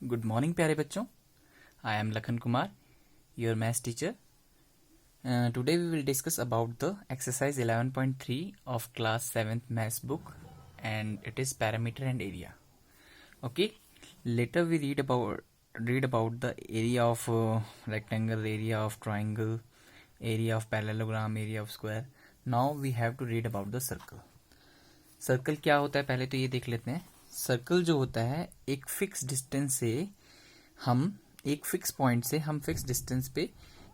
Good morning प्यारे बच्चों. I am Lakhan Kumar, your maths teacher. Today we will discuss about the exercise 11.3 of class 7th maths book, and it is parameter and area. Okay, later we read about the area of rectangle, area of triangle, area of parallelogram, area of square. Now we have to read about the circle. Circle क्या होता है पहले तो ये देख लेते हैं. Circle जो होता है एक फिक्स डिस्टेंस से हम एक फिक्स पॉइंट से हम फिक्स डिस्टेंस पे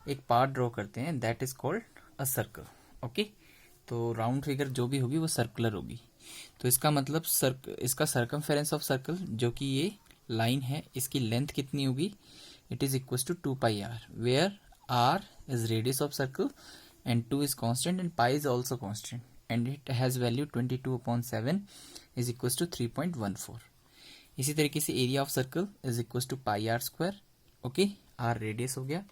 एक पार्ट ड्रॉ करते हैं, that is called a circle. Okay, तो राउंड फिगर जो भी होगी वो सर्कुलर होगी. तो इसका मतलब इसका सर्कमफेरेंस ऑफ सर्कल जो कि ये लाइन है, इसकी लेंथ कितनी होगी? It is equal to 2πr, where r is radius of circle and 2 is constant and pi is also constant, and it has value 22/7 is equals to 3.14. इसी तरीके से area of circle is equal to πr². Okay, r radius हो गया.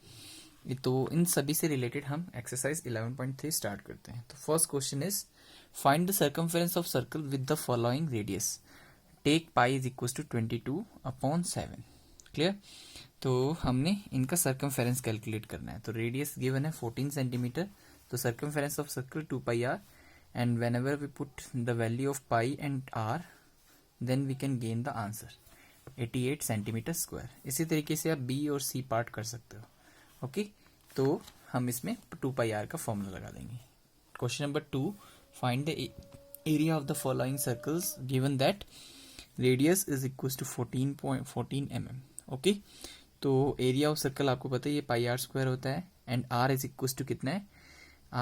तो इन सभी से related हम exercise 11.3 start करते हैं. तो first question is find the circumference of circle with the following radius. Take pi is equal to 22/7. Clear. तो हमने इनका सर्कमफेरेंस कैलकुलेट करना है. तो रेडियस गिवन है 14 सेंटीमीटर. तो circumference of circle 2πr, and whenever we put the value of pi and r, then we can gain the answer 88 centimetre square. इसी तरीके से आप b और c पार्ट कर सकते हो. ओके, तो हम इसमें 2πr का फॉर्मूला लगा देंगे. Question number 2, find the area of the following circles given that radius is equal to 14 mm. Okay, तो एरिया ऑफ सर्कल आपको पता है ये πr² होता है, and r is equal to कितना है?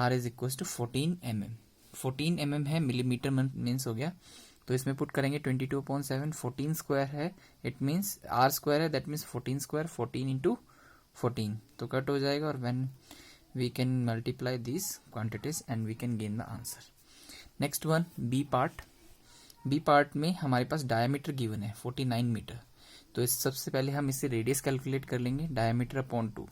r is equal to 14 mm. 14 mm है, मिलीमीटर मीन्स हो गया. तो इसमें पुट करेंगे 22/7. 14 स्क्वायर है, इट मीन्स r स्क्वायर है, दैट मीन्स 14 स्क्वायर. 14 इंटू 14 तो कट हो जाएगा, और when we can multiply this quantities and we can gain the answer. Next one, B part. B part में हमारे पास डायमीटर गिवन है 49 मीटर. तो इस सबसे पहले हम इससे रेडियस कैलकुलेट कर लेंगे. Diameter upon 2.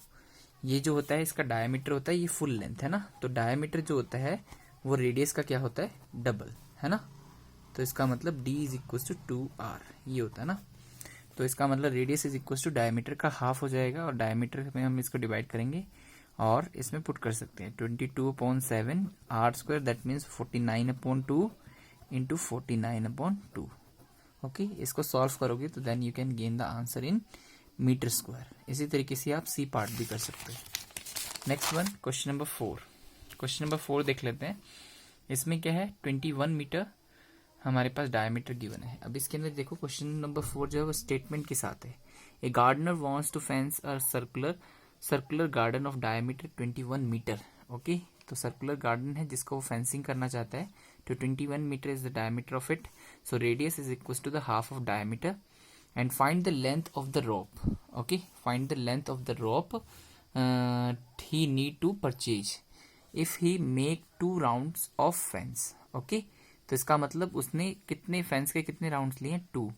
ये जो होता है इसका डायमीटर होता है, ये फुल लेंथ है ना. तो डायमीटर जो होता है वो रेडियस का क्या होता है? डबल, है ना. तो इसका मतलब d is equal to 2r, ये होता है ना. तो इसका मतलब radius is equal to diameter का हाफ हो जाएगा, और डायमीटर में हम इसको डिवाइड करेंगे और इसमें पुट कर सकते हैं 22/7 r², that means 49/2 into 49/2. Okay, इसको सॉल्व करोगे तो then you can gain the answer in metre square. इसी तरीके से आप सी पार्ट भी कर सकते हो. Next one, question number 4. Question number 4 देख लेते हैं. इसमें क्या है? 21 मीटर हमारे पास डायमीटर गिवन है. अब इसके अंदर देखो, क्वेश्चन नंबर 4 जो है वो स्टेटमेंट के साथ है. A gardener wants to fence a circular garden of diameter 21 metre. Okay, तो सर्कुलर गार्डन है जिसको वो फेंसिंग करना चाहता है. तो 21 metre is the diameter of it. So radius is equal to the half of diameter. And find the length of the rope. Okay, find the length of the rope he need to purchase if he make 2 rounds of fence. Okay, तो इसका मतलब उसने कितने fence के कितने rounds लिए? 2.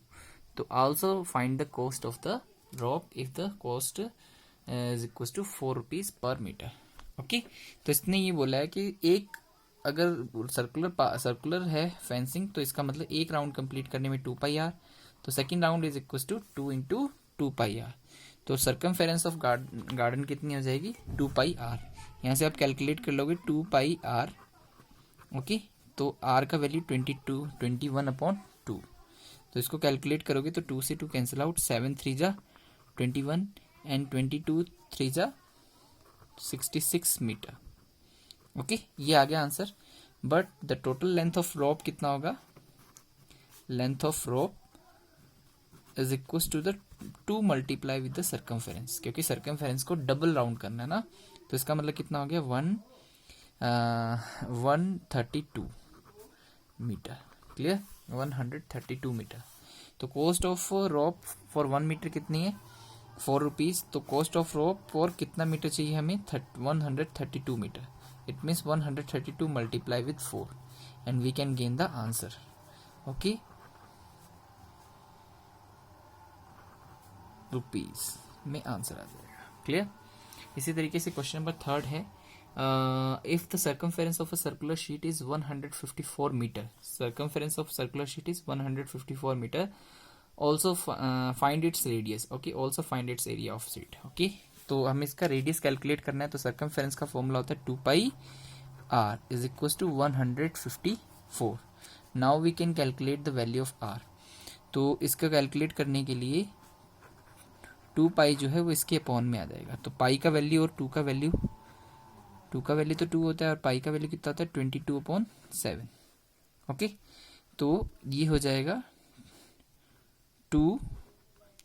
तो also find the cost of the rope if the cost is equal to 4 rupees per metre. Okay, तो इसने ये बोला है कि एक अगर सर्कुलर है फेंसिंग, तो इसका मतलब एक राउंड कंप्लीट करने में 2πr. तो second round is equal to 2 into 2πr. तो सर्कमफेरेंस ऑफ गार्डन कितनी हो जाएगी? 2πr. यहाँ से आप कैलकुलेट कर लोगे 2πr. ओके, तो r का वैल्यू 21/2. तो इसको कैलकुलेट करोगे तो 2 से 2 कैंसिल आउट. 7 3 जा 21 एंड 22 3 जा 66 मीटर. ओके, ये आ गया answer. But the total length of rope कितना होगा? Length of rope is equal to the 2 multiply with the circumference, क्योंकि सर्कमफेरेंस को डबल राउंड करना है ना. तो इसका मतलब कितना हो गया? 132 मीटर. Clear, 132 metre. तो cost of rope for 1 metre कितनी है? 4 रुपीज. तो कॉस्ट ऑफ रोप फॉर कितना मीटर चाहिए हमें? 132 metre. It means 132 multiply with 4 and we can gain the answer. Okay, rupees में आंसर आ जाएगा. क्लियर. इसी तरीके से क्वेश्चन नंबर 3 है. If the circumference of a circular sheet is 154 meter, circumference of circular sheet is 154 meter, also find its radius, okay, also find its area of sheet, okay. तो हमें इसका radius calculate करना है, तो circumference का formula होता है 2 pi r is equal to 154। Now we can calculate the value of r। तो इसका कैलकुलेट करने के लिए 2 पाई जो है वो इसके अपॉन में आ जाएगा, तो पाई का वैल्यू और 2 का वैल्यू तो 2 होता है और पाई का वैल्यू कितना होता है 22/7, ओके। तो ये हो जाएगा 2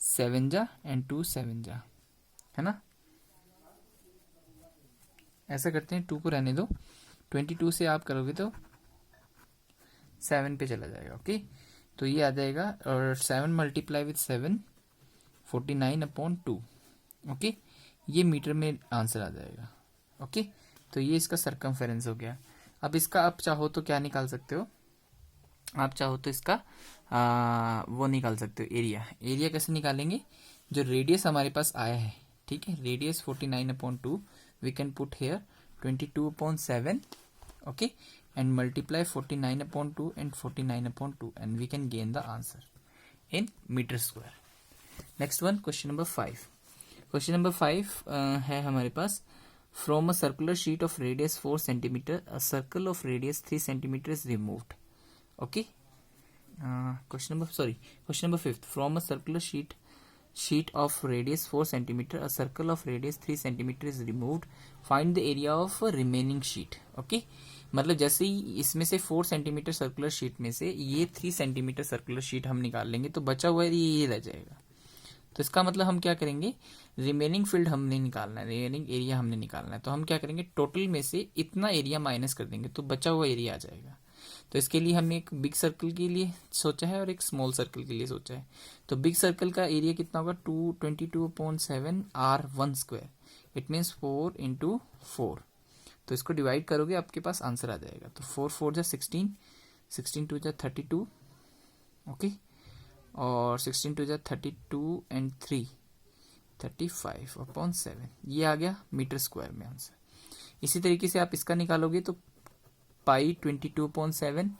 7 जा एंड 2 7 जा, है ना। ऐसा करते हैं, 2 को रहने दो, 22 से आप करोगे तो 7 पे चला जाएगा, ओके। तो ये आ जाएगा, और 7 मल्टीप्लाई विथ 7 49/2, ओके। ये मीटर में आंसर आ जाएगा, ओके। तो ये इसका सर्कमफेरेंस हो गया। अब इसका आप चाहो तो क्या निकाल सकते हो, आप चाहो तो इसका वो निकाल सकते हो, एरिया कैसे निकालेंगे, जो रेडियस हमारे पास आया है, ठीक है, radius 49/2 we can put here 22/7, okay, and multiply 49/2 and 49/2 and we can gain the answer in metre square. Next one, question number 5। Question number 5 है हमारे पास, from a circular sheet of radius 4 cm a circle of radius 3 cm is removed, okay. Question number 5th, from a circular sheet of radius 4 cm a circle of radius 3 cm is removed, find the area of a remaining sheet, okay। मतलब जैसे ही इसमें से 4 centimetre circular sheet में से ये 3 centimetre circular sheet हम निकाल लेंगे, तो बचा हुआ एरिया ये रह जाएगा। तो इसका मतलब हम क्या करेंगे, रिमेनिंग फील्ड हमने निकालना है, रिमेनिंग एरिया हमने निकालना है। तो हम क्या करेंगे, टोटल में से इतना एरिया माइनस कर देंगे, तो बचा हुआ एरिया आ जाएगा। तो इसके लिए हमने एक बिग सर्कल के लिए सोचा है और एक स्मॉल सर्कल के लिए सोचा है। तो बिग सर्कल का एरिया कितना होगा, 22/7 r1², इट मीन्स 4 × 4। तो इसको डिवाइड करोगे आपके पास आंसर आ जाएगा। तो 4 4 जा 16, 16 2 जा 32, ओके, और 16 2 जा 32 एंड 3 35/7, ये आ गया मीटर स्क्वायर में आंसर। इसी तरीके से आप इसका निकालोगे तो pi 22/7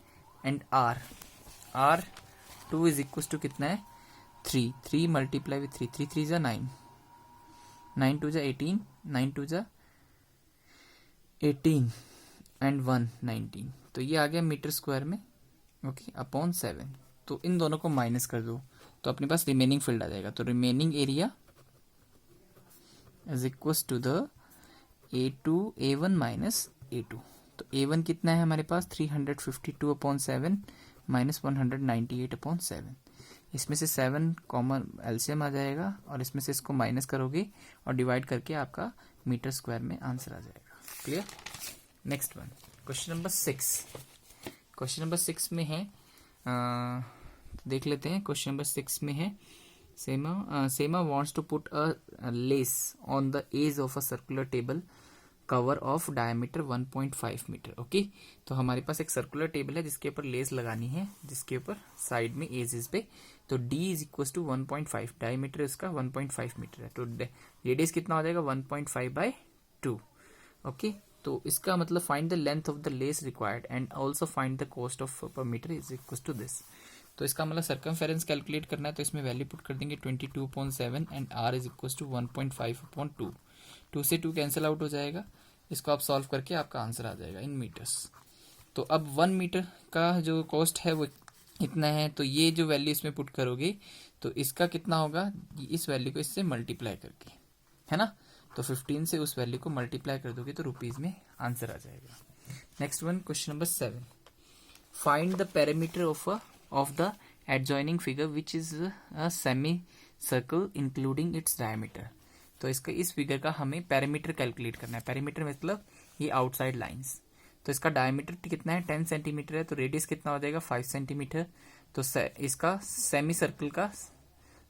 and r 2 is equal to कितना है 3 मल्टीप्लाई विथ 3 3 जा 9 9 2 जा 18 9 2 जा 18 एंड 1 19। तो ये आ गया मीटर स्क्वायर में, ओके, अपॉन 7। तो इन दोनों को माइनस कर दो तो अपने पास रिमेनिंग फील्ड आ जाएगा। तो remaining area is equal to the A1 minus A2। तो A1 कितना है हमारे पास 352/7 माइनस 198/7। इसमें से 7 कॉमन एलसीएम आ जाएगा और इसमें से इसको माइनस करोगे और डिवाइड करके आपका मीटर स्क्वायर में आंसर आ जाएगा। Clear. Next one, question number 6। Question number 6 में है, देख लेते हैं। क्वेश्चन नंबर 6 में है, Sema wants to put a lace on the edge of a circular table cover of diameter 1.5 metre, okay. तो हमारे पास एक सर्कुलर टेबल है जिसके ऊपर लेस लगानी है, जिसके ऊपर साइड में एजेस पे। तो d is equal to 1.5, diameter इसका 1.5 मीटर है। तो रेडियस कितना हो जाएगा 1.5/2, ओके। तो इसका मतलब find the length of the lace required and also find the cost of per metre is equal to this. तो इसका मतलब सर्कमफेरेंस कैलकुलेट करना है, तो इसमें वैल्यू पुट कर देंगे 22/7 and r is equal to 1.5/2। 2 से 2 कैंसिल आउट हो जाएगा। इसको आप सॉल्व करके आपका आंसर आ जाएगा इन मीटर्स। तो अब 1 मीटर का जो कॉस्ट है वो इतना है। तो ये जो वैल्यू इसमें पुट करोगे तो इसका कितना होगा, इस वैल्यू को इससे मल्टीप्लाई करके, है ना। तो 15 से उस वैल्यू को मल्टीप्लाई कर दोगे तो रुपीज में आंसर आ जाएगा। Next one, question number 7, find the perimeter of the adjoining figure which is a semi circle including its diameter. तो इसका इस फिगर का हमें पेरीमीटर कैलकुलेट करना है। पेरीमीटर मतलब ये आउटसाइड लाइंस। तो इसका डायमीटर कितना है 10 सेंटीमीटर है। तो रेडियस कितना हो जाएगा 5 सेंटीमीटर। तो इसका सेमी सर्कल का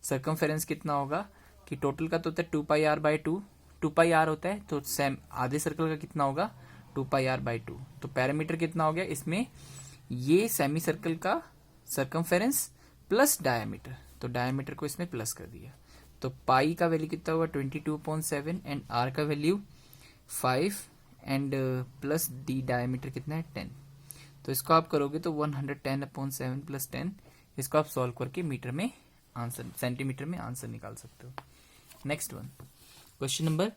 सर्कमफेरेंस कितना होगा कि टोटल का तो होता है 2πr/2, 2πr होता है। तो सेम आधे सर्कल का कितना होगा 2πr/2। तो पेरीमीटर कितना हो गया इसमें, ये सेमी सर्कल का सर्कमफेरेंस प्लस डायमीटर। तो डायमीटर को इसमें प्लस कर दिया। तो पाई का वैल्यू कितना होगा 22/7 एंड आर का value 5 and plus D diameter कितना है 10। तो इसको आप करोगे तो 110/7 + 10, इसको आप सॉल्व करके मीटर में आंसर, सेंटीमीटर में आंसर निकाल सकते हो। Next one, question number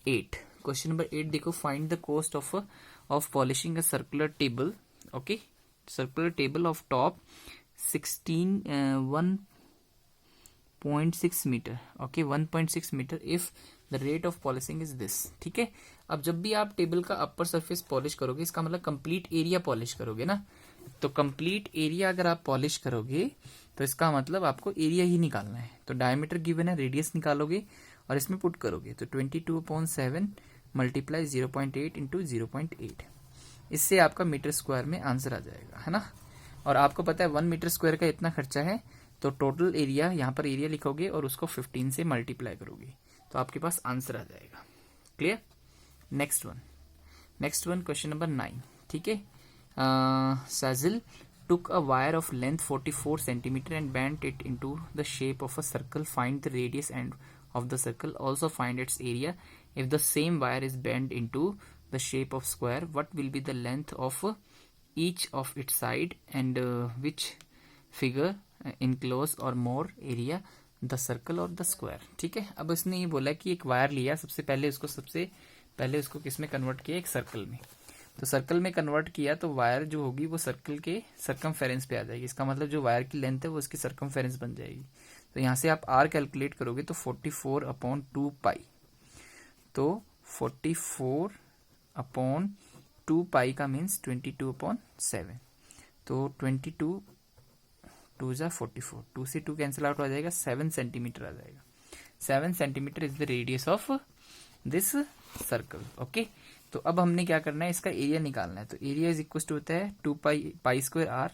8। Question number 8 देखो, find the cost of polishing a circular table. Okay, circular table of top 1.6 metre. Okay, 1.6 metre if the rate of polishing is this. ठीक है, अब जब भी आप टेबल का अपर सरफेस पॉलिश करोगे, इसका मतलब कंप्लीट एरिया पॉलिश करोगे ना, तो कंप्लीट एरिया अगर आप पॉलिश करोगे तो इसका मतलब आपको एरिया ही निकालना है। तो डायमीटर गिवन है, रेडियस निकालोगे और इसमें पुट करोगे तो 22/7 मल्टीप्लाई 0.8 इंटू 0.8, इससे आपका मीटर स्क्वायर में आंसर आ जाएगा, है ना। और आपको पता है 1 मीटर स्क्वायर का इतना खर्चा है, तो टोटल एरिया, यहाँ पर एरिया लिखोगे और उसको 15 से मल्टीप्लाई करोगे तो आपके पास आंसर आ जाएगा। Clear. Next one question number 9। ठीक है, Sazil took a wire of length 44 centimeter and bent it into the shape of a circle. Find the radius and of the circle. Also find its area. If the same wire is bent into the shape of square, what will be the length of each of its side, and which figure enclose or more area, the circle or the square। ठीक है, अब इसने ये बोला कि एक wire लिया, सबसे पहले उसको किस में कन्वर्ट किया, एक सर्कल में। तो सर्कल में कन्वर्ट किया तो वायर जो होगी वो सर्कल के सर्कमफेरेंस पे आ जाएगी। इसका मतलब जो वायर की लेंथ है वो इसकी सर्कमफेरेंस बन जाएगी। तो यहाँ से आप आर कैलकुलेट करोगे तो 44/2 पाई, तो 44/2 पाई का मीन्स 22/7, तो 22 2 जा 44, 2 से 2 कैंसिल आउट हो जाएगा, 7 सेंटीमीटर आ जाएगा। 7 centimetre is the radius of this circle. Okay, तो अब हमने क्या करना है, इसका एरिया निकालना है। तो एरिया इज इक्वल टू होता है 2 पाई स्क्वायर आर,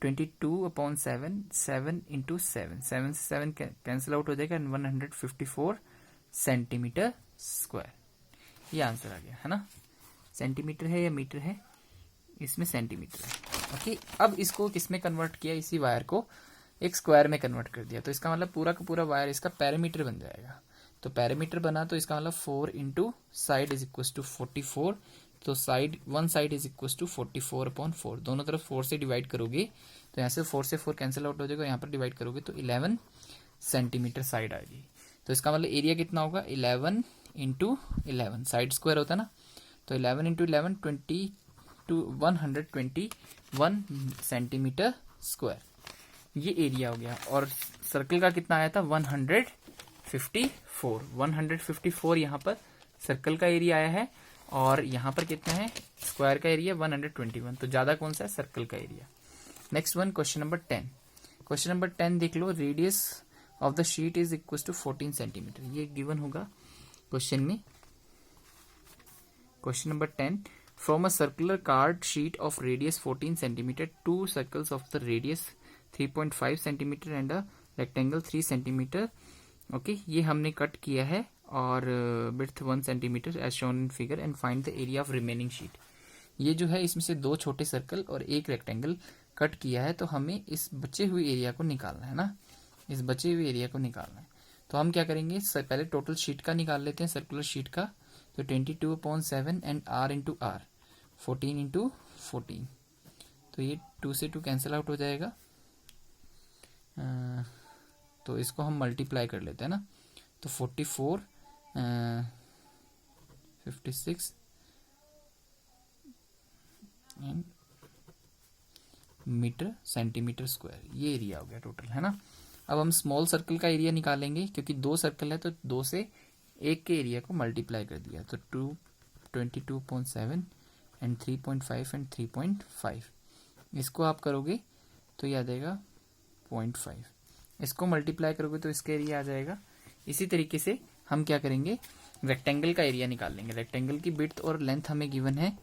22/7, 7 इंटू 7, 7 से 7 कैंसिल आउट हो जाएगा, 154 सेंटीमीटर स्क्वायर। ये आंसर आ गया, है ना। सेंटीमीटर है या मीटर है, इसमें सेंटीमीटर है। ओके, अब इसको किसमें कन्वर्ट किया, इसी वायर को एक स्क्वायर में कन्वर्ट कर दिया, तो इसका मतलब पूरा का पूरा वायर इसका पैरामीटर बन जाएगा। तो पैरामीटर बना तो इसका मतलब 4 into side is equal to 44, तो one side is equal to 44/4, दोनों तरफ 4 से डिवाइड करोगे तो यहाँ से 4 से 4 कैंसिल आउट हो जाएगा, यहाँ पर डिवाइड करोगे तो 11 सेंटीमीटर साइड आएगी। तो इसका मतलब एरिया कितना होगा, 11 इंटू 11, साइड स्क्वायर होता है ना, तो 11 इंटू 11 121 सेंटीमीटर स्क्वायर, ये एरिया हो गया। और सर्कल का कितना आया था, 154 यहाँ पर सर्कल का एरिया आया है, और यहाँ पर कितना है, स्क्वायर का एरिया 121, तो ज्यादा कौन सा है, सर्कल का area. Next one, question number 10। Question number 10 देख लो, radius of the sheet is equal to 14 centimetre, ये गिवन होगा क्वेश्चन में। Question number 10, from a circular card sheet of radius 14 centimetre, 2 circles of the radius 3.5 centimetre and a rectangle 3 centimetre. Okay, ये हमने cut किया है, और width 1 centimetre as shown in figure, and find the area of remaining sheet. ये जो है इसमें से 2 छोटे सर्कल और एक रेक्टेंगल कट किया है, तो हमें इस बचे हुए एरिया को निकालना है ना, इस बचे हुए एरिया को निकालना है। तो हम क्या करेंगे, पहले टोटल शीट का निकाल लेते हैं, सर्कुलर शीट का। तो 22/7 and r into r, 14 into 14, तो ये 2 से 2 कैंसिल आउट हो जाएगा, तो इसको हम मल्टीप्लाई कर लेते हैं ना, तो 44 56 एंड मीटर सेंटीमीटर स्क्वायर, ये एरिया हो गया टोटल, है ना। अब हम स्मॉल सर्कल का एरिया निकालेंगे, क्योंकि 2 सर्कल है तो 2 से 1 के एरिया को मल्टीप्लाई कर दिया, तो 22.7 एंड 3.5 एंड 3.5, इसको आप करोगे तो ये आ जाएगा 0.5, इसको मल्टीप्लाई करोगे तो इसका एरिया आ जाएगा। इसी तरीके से हम क्या करेंगे, रेक्टेंगल का एरिया निकाल लेंगे। रेक्टेंगल की विड्थ और लेंथ हमें गिवन है,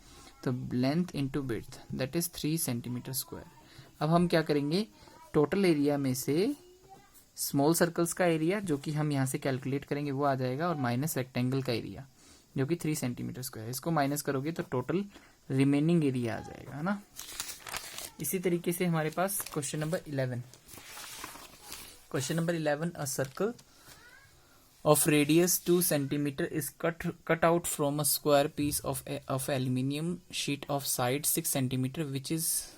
तो length into width that is 3 centimetre square. अब हम क्या करेंगे, टोटल एरिया में से स्मॉल सर्कल्स का एरिया जो कि हम यहाँ से कैलकुलेट करेंगे वो आ जाएगा, और माइनस रेक्टेंगल का एरिया जो कि 3 सेंटीमीटर स्क्वायर, इसको माइनस करोगे तो टोटल रिमेनिंग एरिया आ जाएगा, है ना। इसी तरीके से हमारे पास question number 11। Question number 11, a circle of radius 2 centimeter is cut out from a square piece of aluminium sheet of side 6 centimeter, which is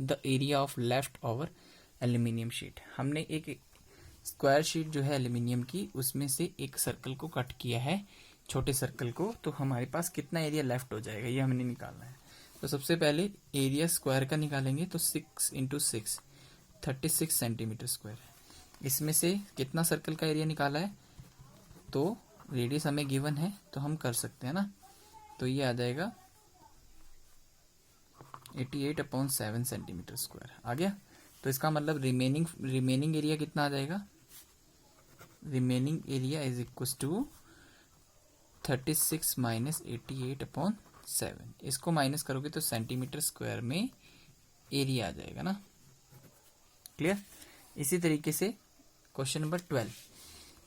the area of left over aluminium sheet। हमने एक square sheet जो है aluminium की, उसमें से एक circle को cut किया है, छोटे सर्कल को, तो हमारे पास कितना एरिया लेफ्ट हो जाएगा ये हमने निकालना है। तो सबसे पहले एरिया स्क्वायर का निकालेंगे, तो 6 इंटू 6 36 सेंटीमीटर स्क्वायर। इसमें से कितना सर्कल का एरिया निकाला है, तो रेडियस हमें गिवन है तो हम कर सकते हैं ना, तो ये आ जाएगा 88/7 सेंटीमीटर स्क्वायर आ गया। तो इसका मतलब रिमेनिंग एरिया कितना आ जाएगा, remaining area is equal to 36 minus 88/7। इसको माइनस करोगे तो सेंटीमीटर स्क्वायर में एरिया आ जाएगा ना, क्लियर। इसी तरीके से question number 12,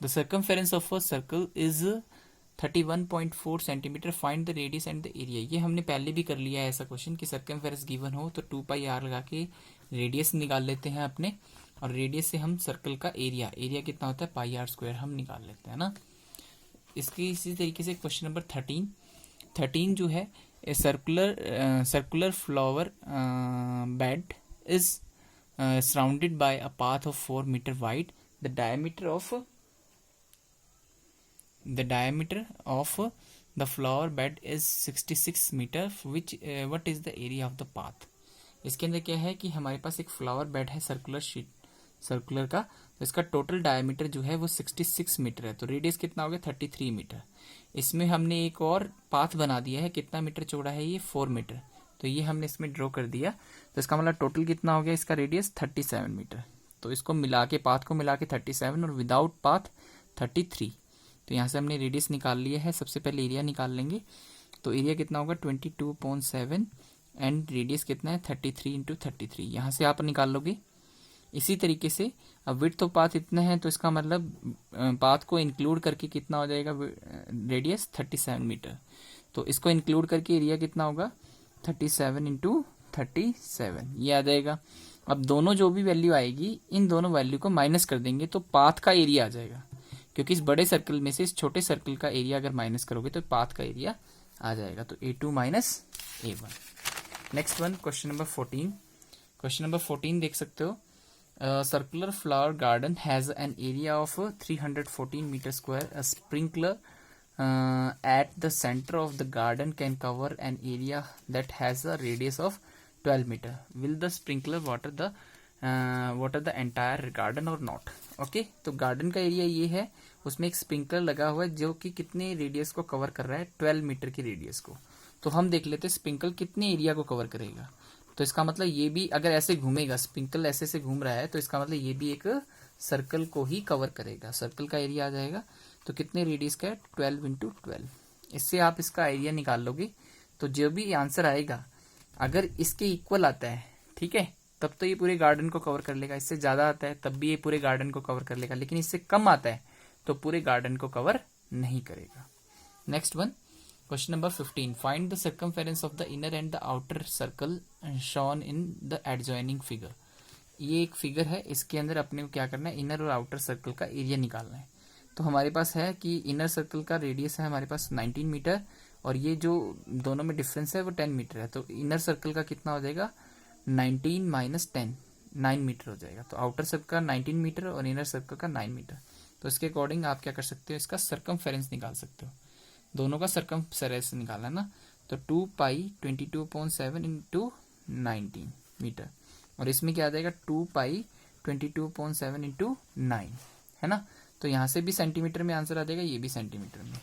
the circumference of a circle is 31.4 centimetre, find the radius and the area. ये हमने पहले भी कर लिया है ऐसा क्वेश्चन कि सर्कमफेरेंस गिवन हो तो 2πr लगा के रेडियस निकाल लेते हैं अपने, और रेडियस से हम सर्कल का एरिया कितना होता है πr² हम निकाल लेते हैं ना। इसकी इसी तरीके से क्वेश्चन नंबर 13 जो है, circular flower bed is surrounded by a path of 4 metre wide, the diameter of the flower bed is 66 meter, which what is the area of the path। इसके अंदर क्या है कि हमारे पास एक फ्लावर बेड है सर्कुलर का, तो इसका टोटल डायमीटर जो है वो 66 मीटर है, तो रेडियस कितना हो गया 33 मीटर। इसमें हमने एक और पाथ बना दिया है, कितना मीटर चौड़ा है ये 4 मीटर, तो ये हमने इसमें ड्रॉ कर दिया, तो इसका मतलब टोटल कितना हो गया इसका रेडियस 37 मीटर। तो इसको मिला के, पाथ को मिला के 37 और विदाउट पाथ 33, तो यहाँ से हमने रेडियस निकाल लिया है। सबसे पहले एरिया निकाल लेंगे, तो एरिया कितना होगा 22.7 एंड रेडियस कितना है 33 इंटू 33, यहाँ से आप निकाल लोगे। इसी तरीके से अब विड्थ ऑफ पाथ इतना है, तो इसका मतलब पाथ को इंक्लूड करके कितना हो जाएगा रेडियस 37 मीटर, तो इसको इंक्लूड करके एरिया कितना होगा 37 इंटू 37 ये आ जाएगा। अब दोनों जो भी वैल्यू आएगी, इन दोनों वैल्यू को माइनस कर देंगे तो पाथ का एरिया आ जाएगा, क्योंकि इस बड़े सर्कल में से इस छोटे सर्कल का एरिया अगर माइनस करोगे तो पाथ का एरिया आ जाएगा, तो A2 minus A1। Next one question number 14। Question number 14 देख सकते हो, circular flower garden has an area of 314 metre square, a sprinkler at the center of the garden can cover an area that has a radius of 12 meter. Will the sprinkler water the entire garden or not? Okay, तो garden का area ये है, उसमें एक sprinkler लगा हुआ है जो कि कितने रेडियस को कवर कर रहा है 12 मीटर की रेडियस को। तो हम देख लेते हैं स्प्रिंकल कितने एरिया को कवर करेगा, तो इसका मतलब ये भी अगर ऐसे घूमेगा, स्प्रिंकल ऐसे से घूम रहा है, तो इसका मतलब ये भी एक सर्कल को ही कवर करेगा। सर्कल का एरिया आ जाएगा, तो कितने रेडियस का है 12 इंटू 12। इससे आप इसका एरिया निकाल लोगे, तो जो भी आंसर आएगा अगर इसके इक्वल आता है, ठीक है, तब तो ये पूरे गार्डन को कवर कर लेगा। इससे ज्यादा आता है तब भी ये पूरे गार्डन को कवर कर लेगा, लेकिन इससे कम आता है तो पूरे गार्डन को कवर नहीं करेगा। Next one question number 15, find the circumference of the inner and the outer circle shown in the adjoining figure. ये एक फिगर है, इसके अंदर अपने को क्या करना है, इनर और आउटर सर्कल का एरिया निकालना है। तो हमारे पास है कि इनर सर्कल का रेडियस है हमारे पास 19 मीटर, और ये जो दोनों में डिफरेंस है वो 10 मीटर है, तो इनर सर्कल का कितना हो जाएगा 19 माइनस 10 9 मीटर हो जाएगा। तो आउटर सर्कल का 19 मीटर और इनर सर्कल का 9 मीटर, तो इसके अकॉर्डिंग आप क्या कर सकते हो, इसका सर्कमफेरेंस निकाल सकते हो। दोनों का सर्कमफेरेंस निकालना ना, तो 2π 22.7 इंटू 19 मीटर, और इसमें क्या आ जाएगा 2π 22.7 इंटू 9, है ना। तो यहाँ से भी सेंटीमीटर में आंसर आ जाएगा, ये भी सेंटीमीटर में।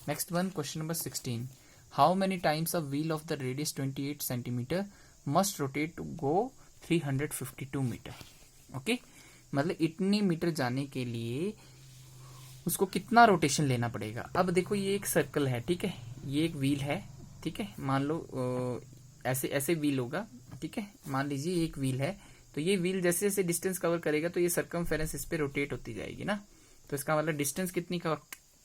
Next one question number 16, how many times a wheel of the radius 28 centimetre must rotate to go 352 metre. Okay, मतलब इतनी मीटर जाने के लिए उसको कितना रोटेशन लेना पड़ेगा। अब देखो ये एक सर्कल है, ठीक है, ये एक व्हील है, ठीक है, मान लो ऐसे ऐसे व्हील होगा, ठीक है, मान लीजिए एक व्हील है, तो ये व्हील जैसे जैसे डिस्टेंस कवर करेगा तो ये सर्कमफेरेंस इस पे रोटेट होती जाएगी ना, तो इसका मतलब डिस्टेंस कितनी कवर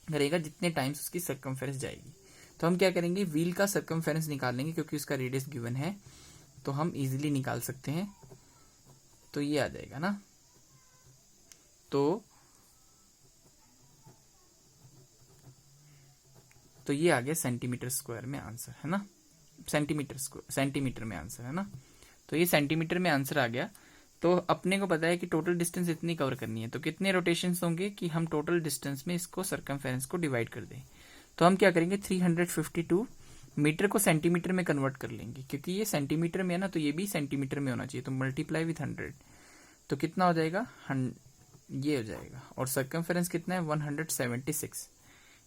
करेगा जितने टाइम्स उसकी सर्कमफेरेंस जाएगी। तो हम क्या करेंगे, व्हील का सर्कमफेरेंस निकाल लेंगे, क्योंकि उसका रेडियस गिवन है तो हम इजीली निकाल सकते हैं। तो ये आ जाएगा ना, तो ये आ गया सेंटीमीटर स्क्वायर में आंसर, है ना, सेंटीमीटर में आंसर है ना, तो ये सेंटीमीटर में आंसर आ गया। तो अपने को पता है कि टोटल डिस्टेंस इतनी कवर करनी है, तो कितने रोटेशंस होंगे कि हम टोटल डिस्टेंस में इसको सरकमफेरेंस को डिवाइड कर दें। तो हम क्या करेंगे, 352 मीटर को सेंटीमीटर में कन्वर्ट कर लेंगे, क्योंकि ये सेंटीमीटर में है ना, तो ये भी सेंटीमीटर में होना चाहिए, तो मल्टीप्लाई विथ 100, तो कितना हो जाएगा, ये हो जाएगा। और सरकमफेरेंस कितना है, 176।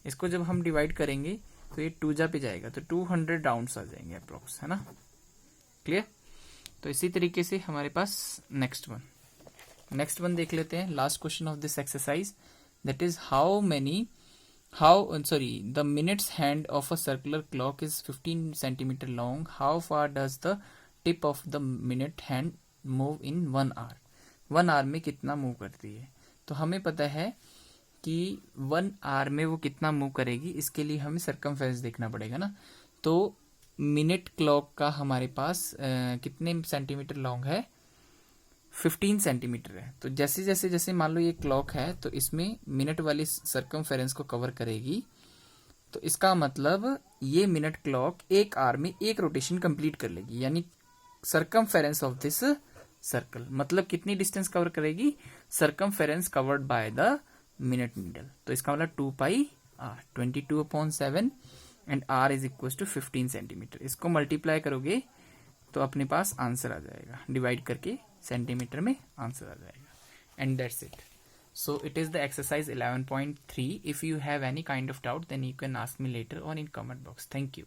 इसको जब हम डिवाइड करेंगे तो ये 2 पे जाएगा, तो 200 राउंड्स आ जाएंगे अप्रोक्स, है ना, क्लियर। तो इसी तरीके से हमारे पास नेक्स्ट वन देख लेते हैं, last question of this exercise, that is the minutes hand of a circular clock is 15 centimeter long. How far does the tip of the minute hand move in 1 hour? 1 hour में कितना move करती है। तो हमें पता है कि 1 hour में वो कितना मूव करेगी, इसके लिए हमें सरकमफेरेंस देखना पड़ेगा ना। तो मिनट क्लॉक का हमारे पास कितने सेंटीमीटर लॉन्ग है, 15 सेंटीमीटर है। तो जैसे जैसे जैसे मान लो ये क्लॉक है, तो इसमें मिनट वाली सरकमफेरेंस को कवर करेगी, तो इसका मतलब ये मिनट क्लॉक 1 आवर में 1 रोटेशन कंप्लीट कर लेगी, यानी सरकमफेरेंस ऑफ दिस सर्कल, मतलब कितनी डिस्टेंस कवर करेगी, circumference covered by the minute needle. तो इसका मतलब 2 r 22/7 and r is equal to 15 centimetre. इसको मल्टीप्लाई करोगे तो अपने पास आंसर आ जाएगा, डिवाइड करके सेंटीमीटर में आंसर आ जाएगा। And that's it. So it is the exercise 11.3. If you have any kind of doubt, then you can ask me later or in comment box. Thank you.